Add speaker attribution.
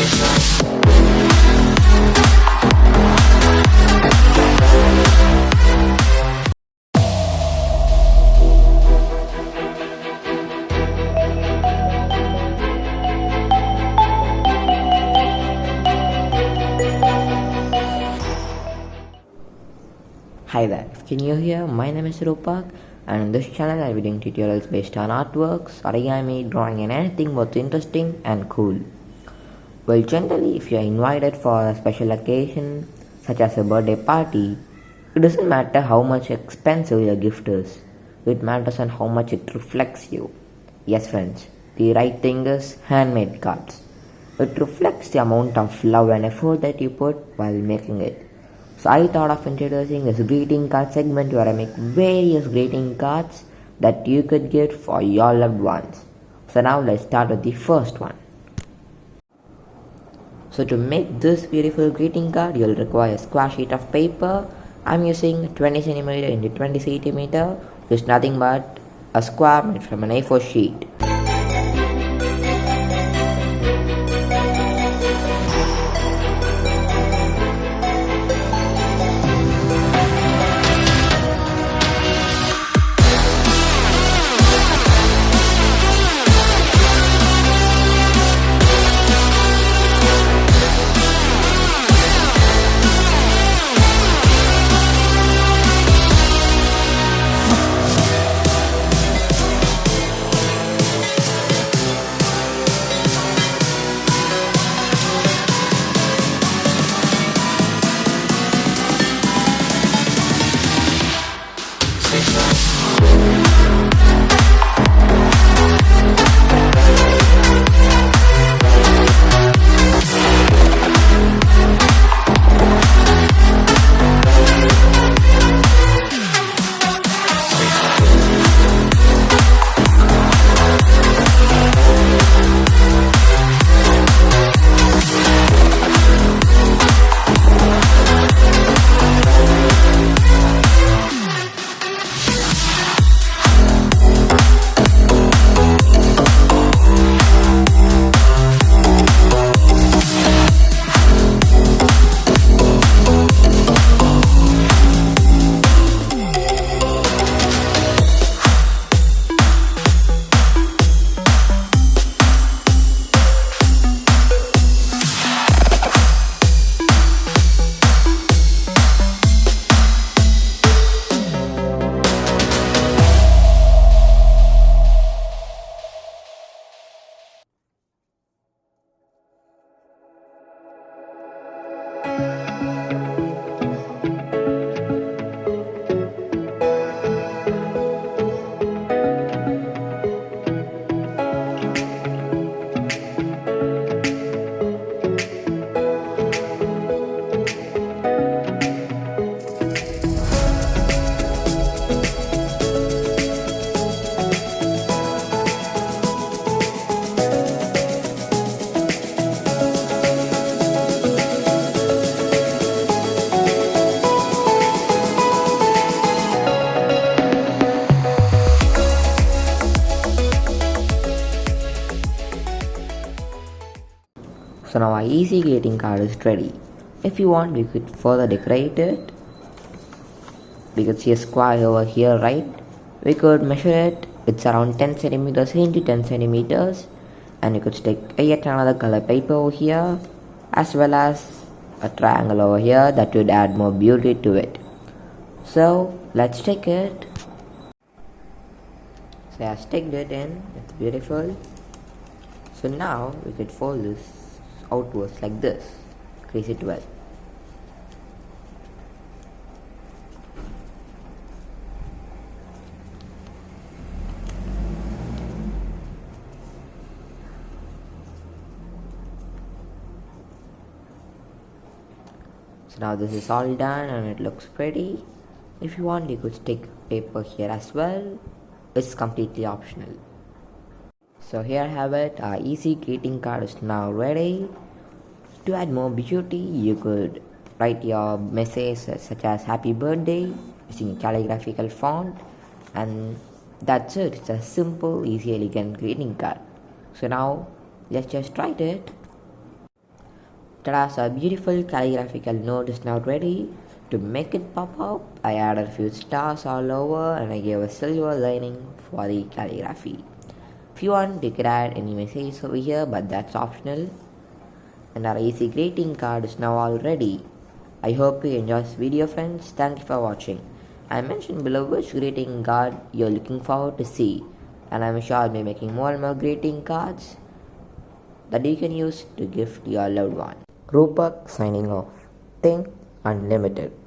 Speaker 1: Hi there, if you're new here, my name is Rupak, and in this channel I'll be doing tutorials based on artworks, origami, drawing and anything both interesting and cool. Well, generally if you're invited for a special occasion such as a birthday party, it doesn't matter how much expensive your gift is, it matters on how much it reflects you. Yes friends, the right thing is handmade cards. It reflects the amount of love and effort that you put while making it. So I thought of introducing this greeting card segment where I make various greeting cards that you could get for your loved ones. So now let's start with the first one. So to make this beautiful greeting card, you'll require a square sheet of paper. I'm using 20 cm into 20 cm, which is nothing but a square made from an A4 sheet. So now our easy greeting card is ready. If you want, we could further decorate it. We could see a square over here, right? We could measure it. It's around 10 centimeters into 10 centimeters. And you could stick yet another color paper over here, as well as a triangle over here that would add more beauty to it. So let's stick it. So I sticked it in. It's beautiful. So now we could fold this outwards like this. Crease it well. So now this is all done and it looks pretty. If you want, you could stick paper here as well. It's completely optional. So here I have it. Our easy greeting card is now ready. To add more beauty, you could write your message such as happy birthday using calligraphical font, and that's it. It's a simple, easy, elegant greeting card. So now let's just write it. Tada's a beautiful calligraphical note is now ready. To make it pop up, I added a few stars all over and I gave a silver lining for the calligraphy. If you want, you could add any messages over here, but that's optional. And our easy greeting card is now all ready. I hope you enjoyed this video, friends. Thank you for watching. I mentioned below which greeting card you're looking forward to see, and I'm sure I'll be making more and more greeting cards that you can use to gift your loved one. Rupak signing off. Think unlimited.